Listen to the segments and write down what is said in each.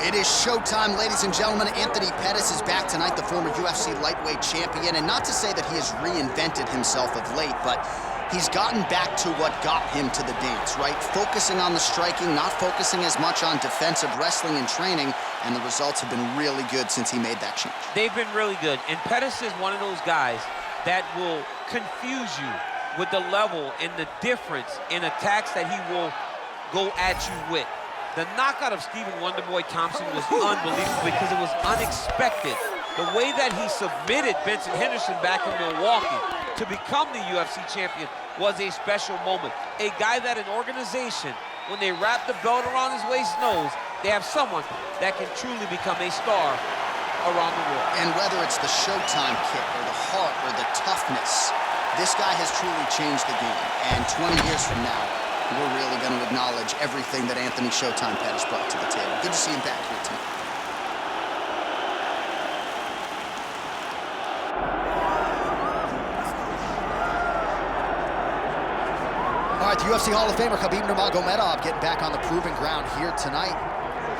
It is showtime, ladies and gentlemen. Anthony Pettis is back tonight, the former UFC lightweight champion. And not to say that he has reinvented himself of late, but he's gotten back to what got him to the dance, right? Focusing on the striking, not focusing as much on defensive wrestling and training, and the results have been really good since he made that change. They've been really good, and Pettis is one of those guys that will confuse you with the level and the difference in attacks that he will go at you with. The knockout of Stephen Wonderboy Thompson was unbelievable because it was unexpected. The way that he submitted Benson Henderson back in Milwaukee to become the UFC champion was a special moment. A guy that an organization, when they wrap the belt around his waist, knows they have someone that can truly become a star around the world. And whether it's the Showtime kick or the heart or the toughness, this guy has truly changed the game. And 20 years from now, we're really going to acknowledge everything that Anthony Showtime Pettis brought to the table. Good to see him back here tonight. All right, the UFC Hall of Famer Khabib Nurmagomedov getting back on the proving ground here tonight.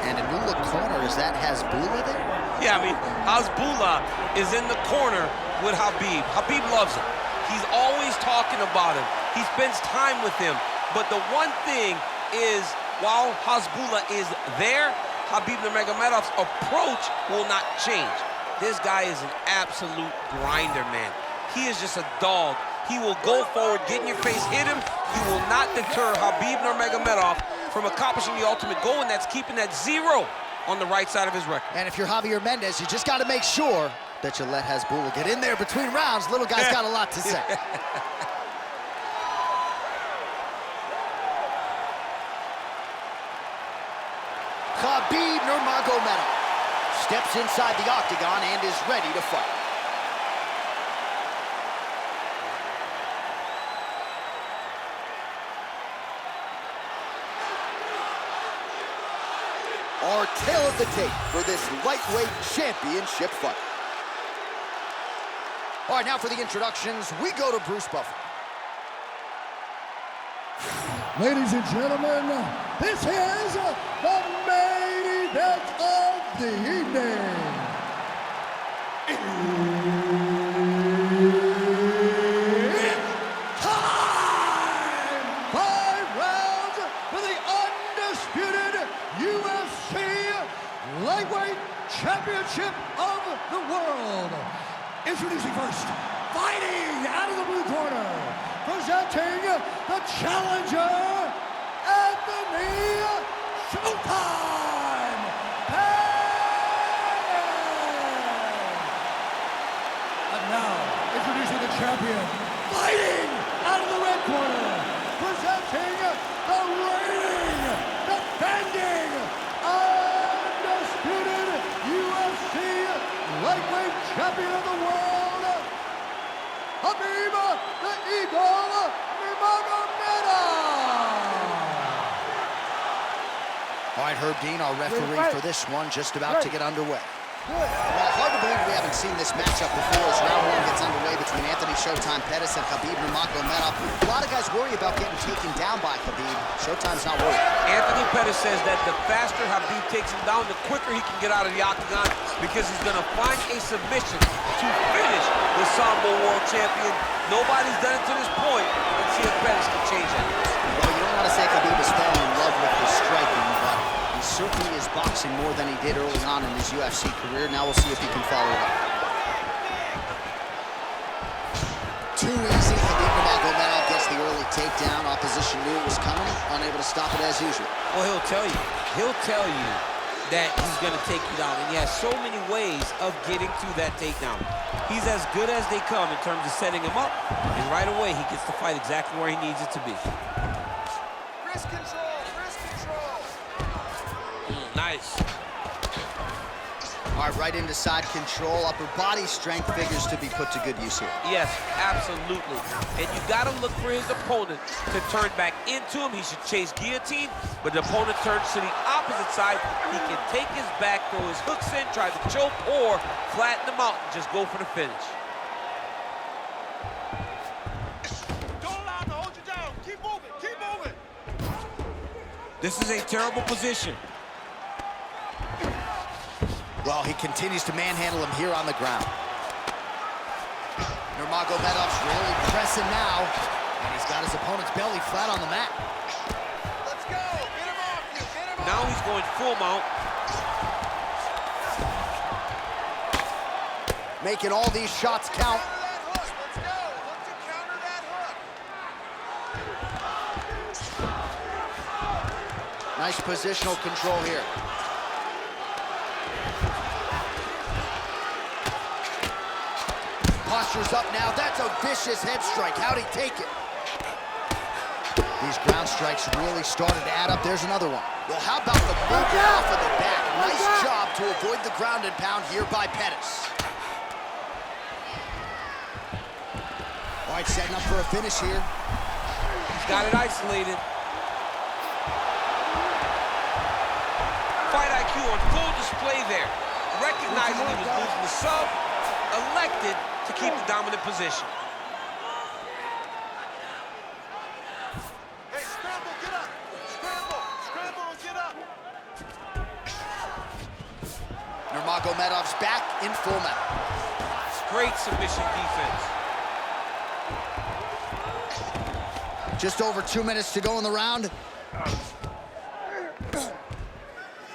And a new look corner, is that Hasbulla there? Yeah, I mean, Hasbulla is in the corner with Khabib. Khabib loves him. He's always talking about him. He spends time with him. But the one thing is, while Hasbulla is there, Khabib Nurmagomedov's approach will not change. This guy is an absolute grinder, man. He is just a dog. He will go forward, get in your face, hit him. You will not deter Khabib Nurmagomedov from accomplishing the ultimate goal, and that's keeping that 0 on the right side of his record. And if you're Javier Mendez, you just got to make sure that you let Hasbulla get in there between rounds. Little guy's got a lot to say. Khabib Nurmagomedov steps inside the octagon and is ready to fight. Our tale of the tape for this lightweight championship fight. All right, now for the introductions, we go to Bruce Buffer. Ladies and gentlemen, this is the main event of the evening. It's time! 5 rounds for the undisputed UFC Lightweight Championship of the World. Introducing first, fighting out of the blue corner, presenting the challenger, Anthony Showtime Pettis. And now, introducing the champion, fighting out of the red corner, presenting the reigning, defending, undisputed UFC lightweight champion of the world, Khabib the Eagle Nurmagomedov. All right, Herb Dean, our referee for this one, just about to get underway. Well, hard to believe we haven't seen this matchup before as round 1 gets underway between Anthony Showtime Pettis and Khabib Nurmagomedov. A lot of guys worry about getting taken down by Khabib. Showtime's not worried. Anthony Pettis says that the faster Khabib takes him down, the quicker he can get out of the octagon because he's going to find a submission to finish the Sambo World Champion. Nobody's done it to this point. Let's see if Pettis can change that. Well, you don't want to say Khabib is falling in love with his striking, but he certainly is boxing more than he did early on in his UFC career. Now we'll see if he can follow it up. Too easy. Khabib Nurmagomedov gets the early takedown. Opposition knew it was coming, unable to stop it as usual. Well, he'll tell you that he's going to take you down, and he has so many ways of getting to that takedown. He's as good as they come in terms of setting him up, and right away he gets to fight exactly where he needs it to be. Wrist control, wrist control. Nice. All right, right into side control. Upper body strength figures to be put to good use here. Yes, absolutely. And you got to look for his opponent to turn back into him. He should chase guillotine, but the opponent turns to the opposite side. He can take his back, throw his hooks in, try to choke, or flatten him out and just go for the finish. Don't allow him to hold you down. Keep moving, keep moving. This is a terrible position. Well, he continues to manhandle him here on the ground. Nurmagomedov's really pressing now, and he's got his opponent's belly flat on the mat. Let's go. Get him off you. Get him off. Now he's going full mount. Making all these shots count. Counter that hook. Let's go. Look to counter that hook. Nice positional control here. Posture's up now. That's a vicious head strike. How'd he take it? These ground strikes really started to add up. There's another one. Well, how about the movement off of the back? Nice job to avoid the ground and pound here by Pettis. All right, setting up for a finish here. He's got it isolated. Fight IQ on full display there. Recognizing he was losing the sub, elected to keep the dominant position. Hey, scramble, get up. Scramble, scramble and get up. Nurmagomedov's back in full mount. Great submission defense. Just over 2 minutes to go in the round. You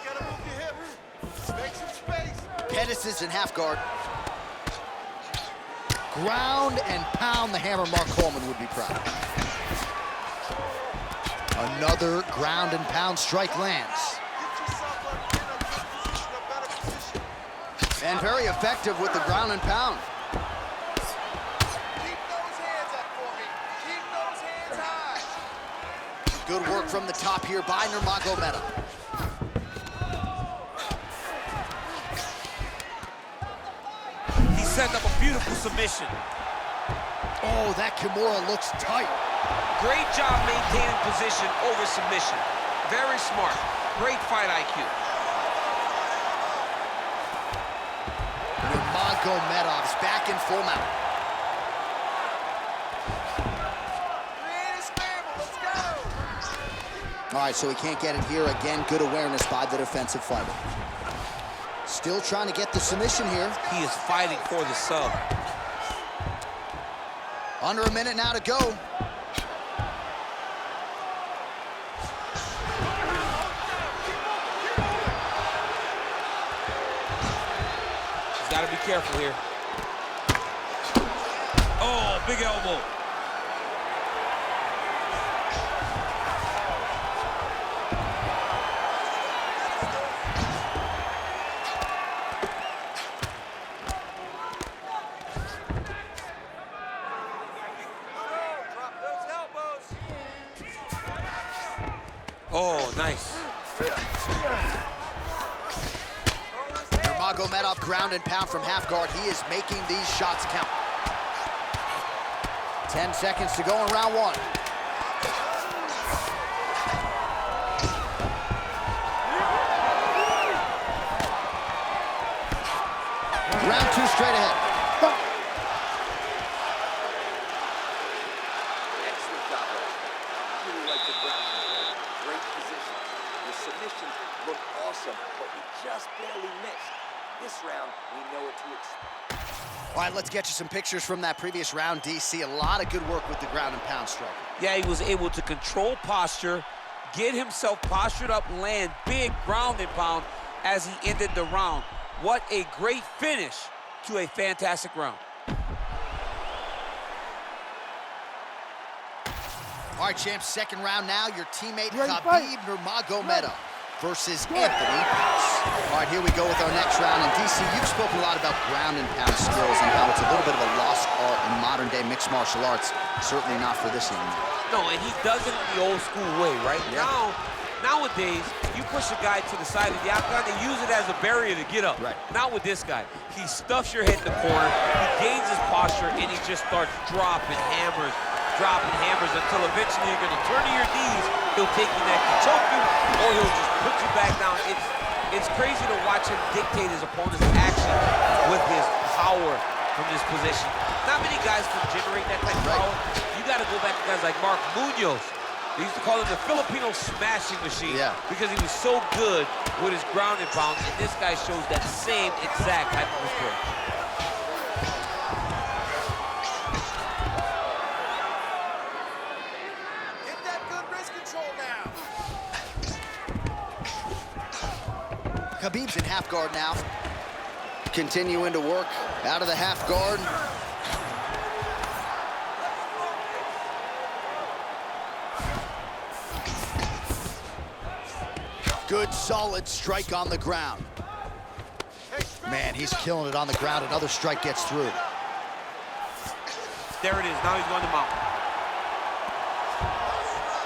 gotta move your hips. Make some space. Pettis is in half guard. Ground and pound the hammer. Mark Coleman would be proud. Another ground and pound strike lands. Get yourself in a good position, a better position. And very effective with the ground and pound. Keep those hands up for me. Keep those hands high. Good work from the top here by Nurmagomedov. He set up a beautiful submission. Oh, that Kimura looks tight. Great job maintaining position over submission. Very smart. Great fight IQ. Nurmagomedov's back in full mount. Create a scramble. Let's go. All right, so he can't get it here. Again, good awareness by the defensive fighter. Still trying to get the submission here. He is fighting for the sub. Under a minute now to go. He's got to be careful here. Oh, big elbow. Drop those elbows. Oh, nice. Nurmagomedov ground and pound from half guard. He is making these shots count. 10 seconds to go in round one. Round two straight ahead. Excellent job, Ross. Really like the ground control. Great position. The submissions look awesome, but we just barely missed. This round, we know what to expect. All right, let's get you some pictures from that previous round, DC. A lot of good work with the ground and pound strike. Yeah, he was able to control posture, get himself postured up, land big ground and pound as he ended the round. What a great finish to a fantastic round. All right, champs, second round now. Your teammate Khabib Nurmagomedov versus Anthony Pettis. All right, here we go with our next round. And DC, you've spoken a lot about ground and pound skills and how it's a little bit of a lost art in modern-day mixed martial arts. Certainly not for this young man. No, and he does it the old school way, right? Yeah. Nowadays, you push a guy to the side of the octagon, they use it as a barrier to get up. Right. Not with this guy. He stuffs your head in the corner, he gains his posture, and he just starts dropping hammers until eventually you're going to turn to your knees. He'll take you next to choke you, or he'll just put you back down. It's crazy to watch him dictate his opponent's action with his power from this position. Not many guys can generate that type of power. You got to go back to guys like Mark Munoz, They used to call him the Filipino smashing machine. Yeah. Because he was so good with his ground and pound, and this guy shows that same exact type of approach. Get that good wrist control now. Khabib's in half guard now. Continuing to work out of the half guard. Good, solid strike on the ground. Man, he's killing it on the ground. Another strike gets through. There it is. Now he's going to mount.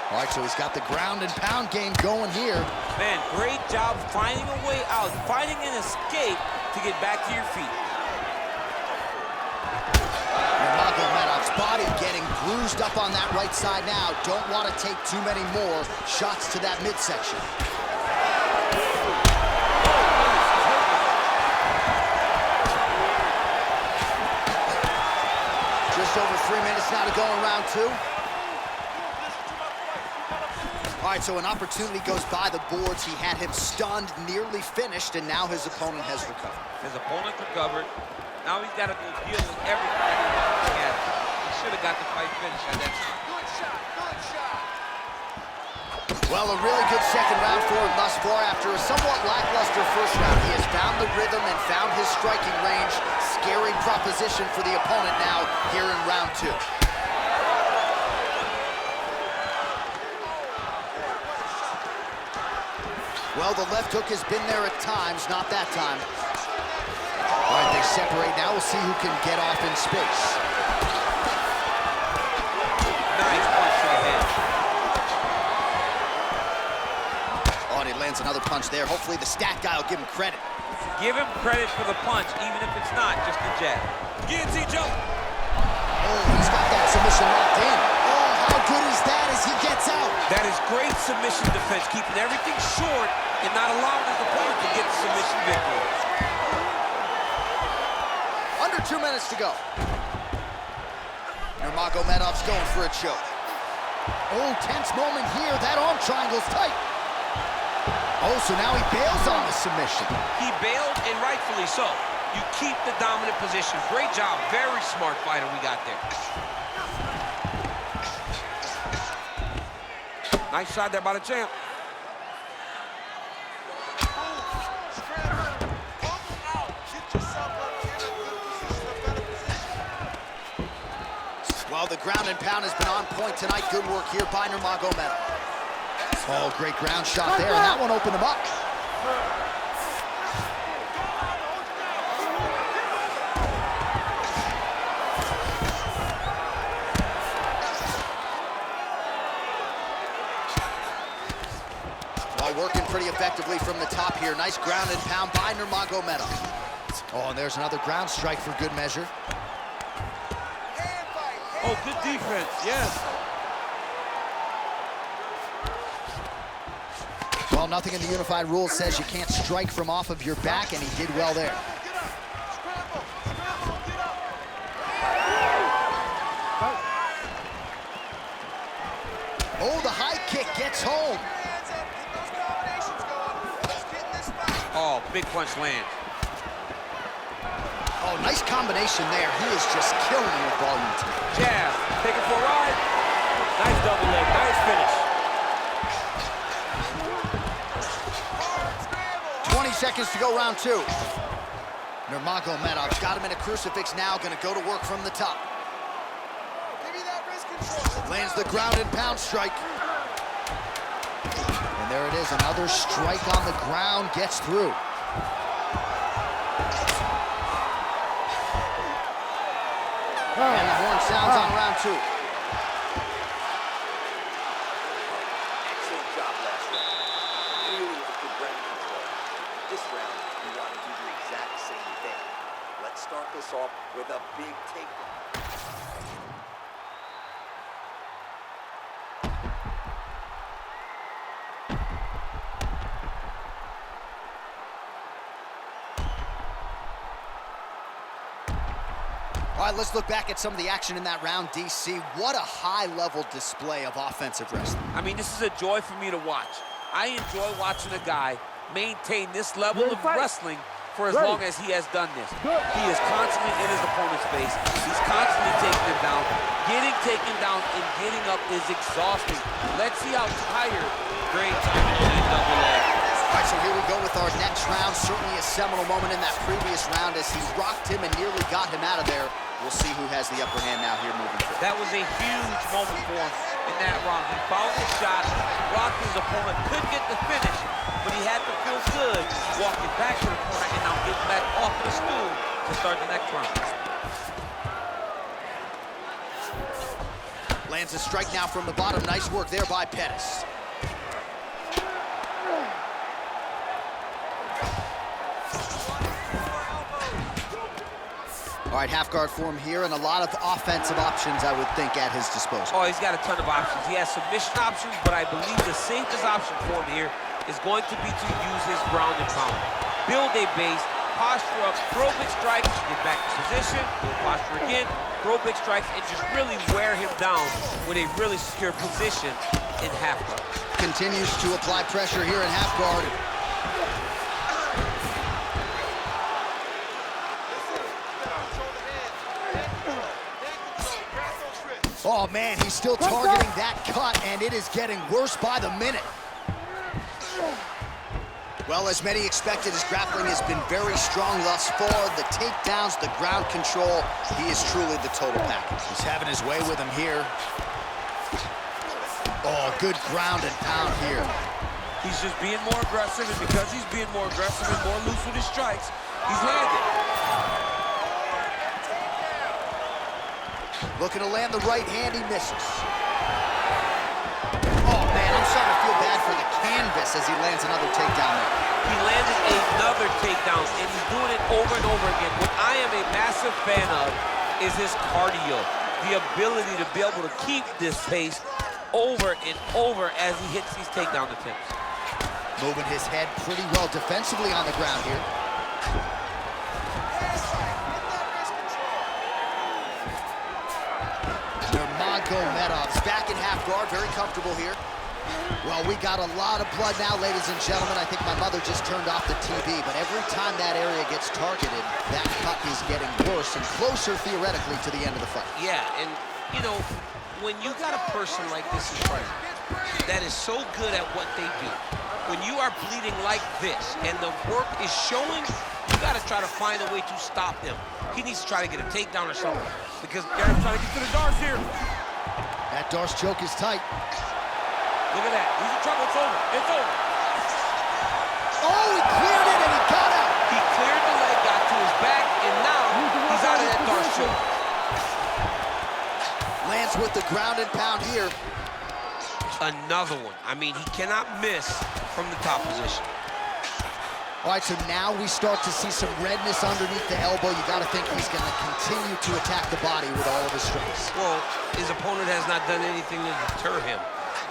All right, so he's got the ground and pound game going here. Man, great job finding a way out, finding an escape to get back to your feet. Nurmagomedov's body getting bruised up on that right side now. Don't want to take too many more shots to that midsection. Just over 3 minutes now to go in round 2. All right, so an opportunity goes by the boards. He had him stunned, nearly finished, and now his opponent has recovered. His opponent recovered. Now he's got to go deal with everything that he wants to get. He should have got the fight finished at that time. Good shot, good shot. Well, a really good second round for him thus far. After a somewhat lackluster first round, he has found the rhythm and found his striking range. Scary proposition for the opponent now here in round 2. Well, the left hook has been there at times, not that time. All right, they separate now. We'll see who can get off in space. Nice punch to the head. Oh, and he lands another punch there. Hopefully the stat guy will give him credit. Give him credit for the punch, even if it's not just a jab. Guillotine jump. Oh, he's got that submission locked in. Oh, how good is that as he gets out? That is great submission defense, keeping everything short and not allowing his opponent to get the submission victory. Under 2 minutes to go. Nurmagomedov's going for a choke. Oh, tense moment here. That arm triangle's tight. Oh, so now he bails on the submission. He bailed, and rightfully so. You keep the dominant position. Great job. Very smart fighter we got there. Nice shot there by the champ. Well, the ground and pound has been on point tonight. Good work here by Nurmagomedov. Oh, great ground shot there, and that one opened him up. Well, working pretty effectively from the top here. Nice ground and pound by Nurmagomedov. Oh, and there's another ground strike for good measure. Oh, good defense, yes. Well, nothing in the unified rules says you can't strike from off of your back, and he did well there. Oh, the high kick gets home. Oh, big punch lands. Oh, nice combination there. He is just killing it with volume tonight. Jab, take it for a ride. Nice double leg, nice finish. 20 seconds to go, round 2. Nurmagomedov's got him in a crucifix now, gonna go to work from the top. Give me that wrist control. Lands the ground and pound strike. And there it is, another strike on the ground, gets through. And the horn sounds on round 2. Excellent job last round. Really with good ground control. This round, we want to do the exact same thing. Let's start this off with a big takedown. All All right, let's look back at some of the action in that round, DC. What a high-level display of offensive wrestling. I mean, this is a joy for me to watch. I enjoy watching a guy maintain this level of wrestling for as long as he has done this. He is constantly in his opponent's face. He's constantly taking him down. Getting taken down and getting up is exhausting. Let's see how tired Gray timing on that double leg. All right, so here we go with our next round. Certainly a seminal moment in that previous round as he rocked him and nearly got him out of there. We'll see who has the upper hand now here moving forward. That was a huge moment for him in that round. He found his shot, rocked his opponent, couldn't get the finish, but he had to feel good walking back to the corner and now getting back off the stool to start the next round. Lands a strike now from the bottom. Nice work there by Pettis. All right, half guard form here, and a lot of offensive options, I would think, at his disposal. Oh, he's got a ton of options. He has submission options, but I believe the safest option for him here is going to be to use his ground and pound. Build a base, posture up, throw big strikes, get back to position, build posture again, throw big strikes, and just really wear him down with a really secure position in half guard. Continues to apply pressure here in half guard. Oh, man, he's still targeting that cut, and it is getting worse by the minute. Well, as many expected, his grappling has been very strong thus far. The takedowns, the ground control, he is truly the total package. He's having his way with him here. Oh, good ground and pound here. He's just being more aggressive, and because he's being more aggressive and more loose with his strikes, he's landing. Looking to land the right hand, he misses. Oh, man, I'm starting to feel bad for the canvas as he lands another takedown there. He landed another takedown, and he's doing it over and over again. What I am a massive fan of is his cardio, the ability to be able to keep this pace over and over as he hits these takedown attempts. Moving his head pretty well defensively on the ground here. Nurmagomedov's back in half guard, very comfortable here. Well, we got a lot of blood now, ladies and gentlemen. I think my mother just turned off the TV, but every time that area gets targeted, that cut is getting worse and closer, theoretically, to the end of the fight. Yeah, and, you know, when you got a person like this in front of you that is so good at what they do, when you are bleeding like this and the work is showing, you got to try to find a way to stop him. He needs to try to get a takedown or something, because Gary's trying to get to the Darce here. That Darce choke is tight. Look at that. He's in trouble. It's over. It's over. Oh, he cleared it and he got out. He cleared the leg, got to his back, and now he's out of that Darce choke. Lands with the ground and pound here. Another one. I mean, he cannot miss from the top position. All right, so now we start to see some redness underneath the elbow. You got to think he's going to continue to attack the body with all of his strikes. Well, his opponent has not done anything to deter him.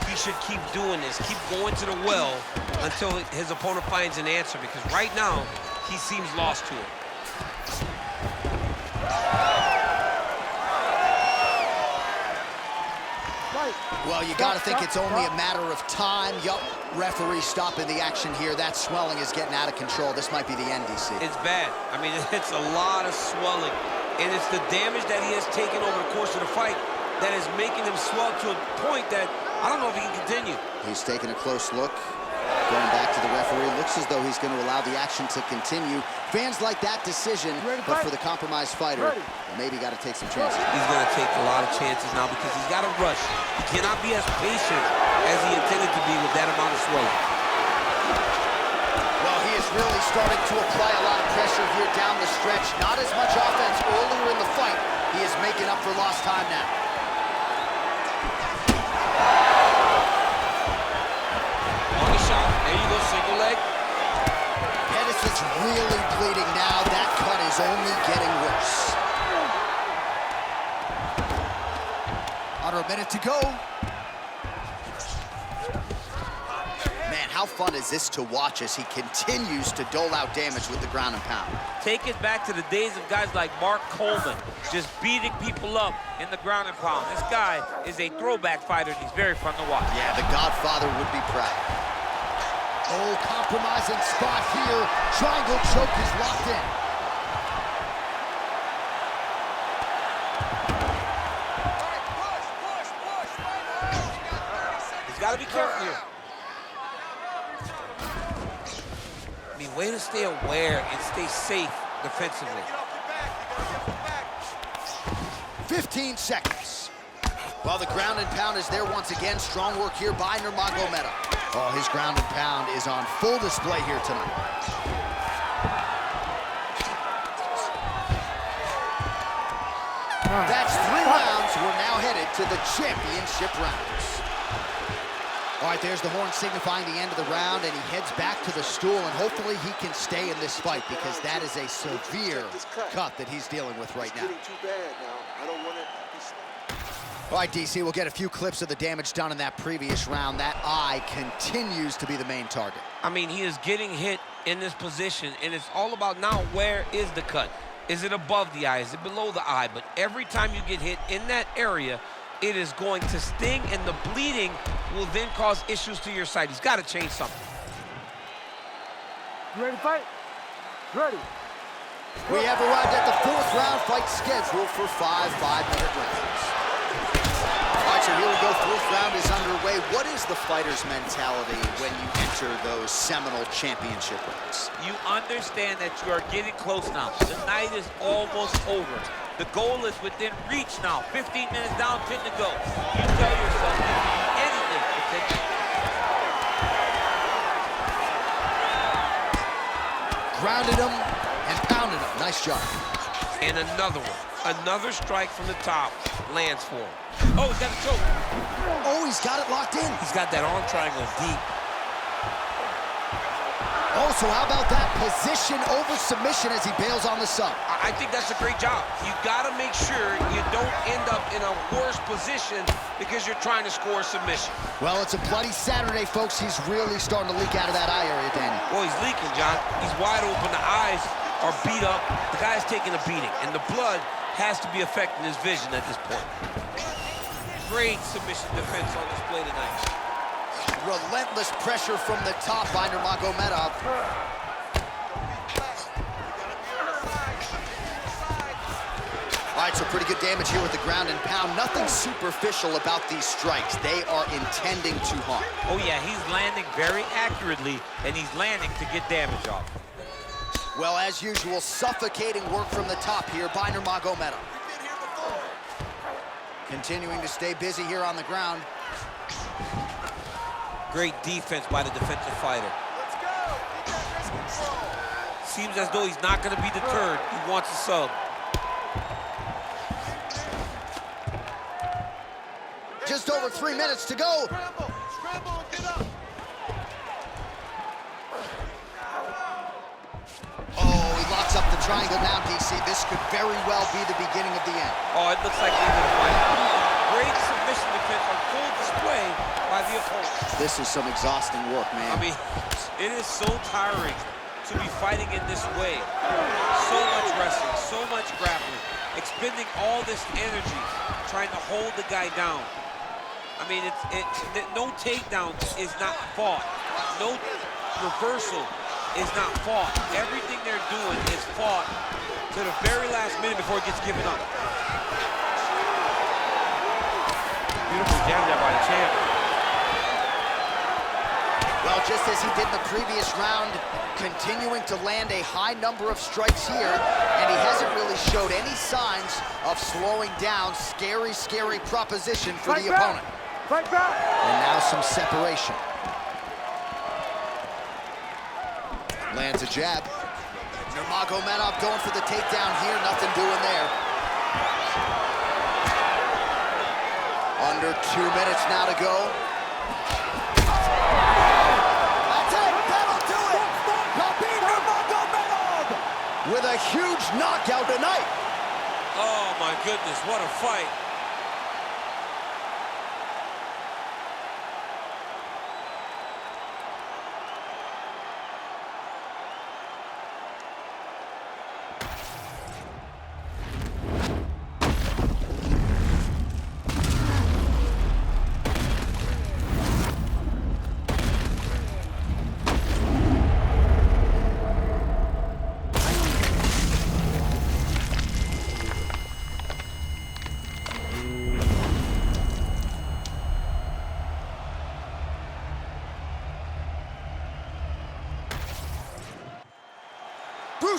He should keep doing this, keep going to the well until his opponent finds an answer, because right now, he seems lost to it. Well, you got to think it's only a matter of time. Yup, referee stopping the action here. That swelling is getting out of control. This might be the end, DC. It's bad. I mean, it's a lot of swelling, and it's the damage that he has taken over the course of the fight that is making him swell to a point that I don't know if he can continue. He's taking a close look. Going back to the referee. Looks as though he's going to allow the action to continue. Fans like that decision, but for the compromised fighter, maybe got to take some chances. He's going to take a lot of chances now because he's got to rush. He cannot be as patient as he intended to be with that amount of swelling. Well, he is really starting to apply a lot of pressure here down the stretch. Not as much offense earlier in the fight. He is making up for lost time now. There you go, single leg. Pettis is really bleeding now. That cut is only getting worse. Under a minute to go. Man, how fun is this to watch as he continues to dole out damage with the ground and pound? Take it back to the days of guys like Mark Coleman, just beating people up in the ground and pound. This guy is a throwback fighter, and he's very fun to watch. Yeah, the Godfather would be proud. Oh, compromising spot here. Triangle choke is locked in. He's got to be careful here. I mean, way to stay aware and stay safe defensively. 15 seconds. Well, the ground and pound is there once again. Strong work here by Nurmagomedov. Oh, his ground and pound is on full display here tonight. That's 3 rounds. We're now headed to the championship rounds. All right, there's the horn signifying the end of the round, and he heads back to the stool, and hopefully he can stay in this fight because that is a severe cut that he's dealing with right now. Too bad now. I don't want to. All right, DC, we'll get a few clips of the damage done in that previous round. That eye continues to be the main target. I mean, he is getting hit in this position, and it's all about now where is the cut? Is it above the eye? Is it below the eye? But every time you get hit in that area, it is going to sting, and the bleeding will then cause issues to your sight. He's got to change something. You ready to fight? Ready. We have arrived at the 4th round fight scheduled for 5 5-minute rounds. All right, so here we go. 4th round is underway. What is the fighter's mentality when you enter those seminal championship rounds? You understand that you are getting close now. The night is almost over. The goal is within reach now. 15 minutes down, 10 to go. You tell yourself you can do anything to take it. Grounded him and pounded him. Nice job. And another one. Another strike from the top lands for him. Oh, he's got a choke. Oh, he's got it locked in. He's got that arm triangle deep. Oh, so how about that position over submission as he bails on the sub? I think that's a great job. You got to make sure you don't end up in a worse position because you're trying to score a submission. Well, it's a bloody Saturday, folks. He's really starting to leak out of that eye area, Danny. Well, he's leaking, John. He's wide open. The eyes are beat up. The guy's taking a beating, and the blood has to be affecting his vision at this point. Great submission defense on display tonight. Relentless pressure from the top by Nurmagomedov. All right, so pretty good damage here with the ground and pound. Nothing superficial about these strikes. They are intending to harm. Oh, yeah, he's landing very accurately, and he's landing to get damage off. Well, as usual, suffocating work from the top here by Nurmagomedov. Continuing to stay busy here on the ground. Great defense by the defensive fighter. Let's go. Get that wrist control. Seems as though he's not going to be deterred. He wants a sub. Just over 3 minutes to go. Scramble. Scramble and get up. Oh, he locks up the triangle now, DC. This could very well be the beginning of the end. Oh, it looks like the end of the fight. Great submission defense on full display by the opponent. This is some exhausting work, man. I mean, it is so tiring to be fighting in this way. So much wrestling, so much grappling, expending all this energy trying to hold the guy down. I mean, no takedown is not fought. No reversal is not fought. Everything they're doing is fought to the very last minute before it gets given up. Beautiful jab there by the champ. Well, just as he did in the previous round, continuing to land a high number of strikes here, and he hasn't really showed any signs of slowing down. Scary, scary proposition for the opponent. Fight back! And now some separation. Lands a jab. Nurmagomedov going for the takedown here. Nothing doing there. Under 2 minutes now to go. That's it. That'll do it. Khabib Nurmagomedov with a huge knockout tonight. Oh my goodness, what a fight.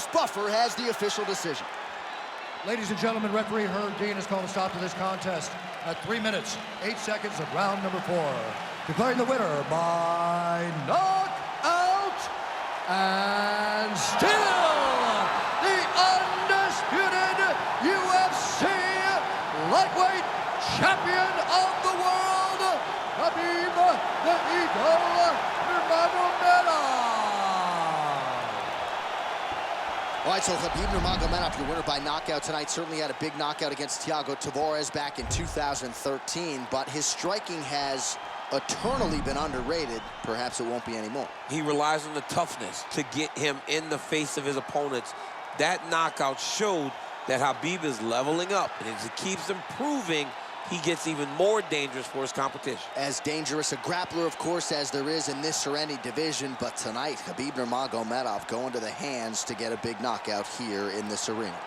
Bruce Buffer has the official decision. Ladies and gentlemen, referee Herb Dean has called a stop to this contest at 3 minutes, 8 seconds of round number 4. Declaring the winner by knockout and still the undisputed UFC lightweight champion of the world, Khabib the Eagle Nurmagomedov. All right, so Khabib Nurmagomedov, your winner by knockout tonight, certainly had a big knockout against Thiago Tavares back in 2013, but his striking has eternally been underrated. Perhaps it won't be anymore. He relies on the toughness to get him in the face of his opponents. That knockout showed that Khabib is leveling up, and as he keeps improving, he gets even more dangerous for his competition. As dangerous a grappler, of course, as there is in this or any division, but tonight, Khabib Nurmagomedov going to the hands to get a big knockout here in this arena.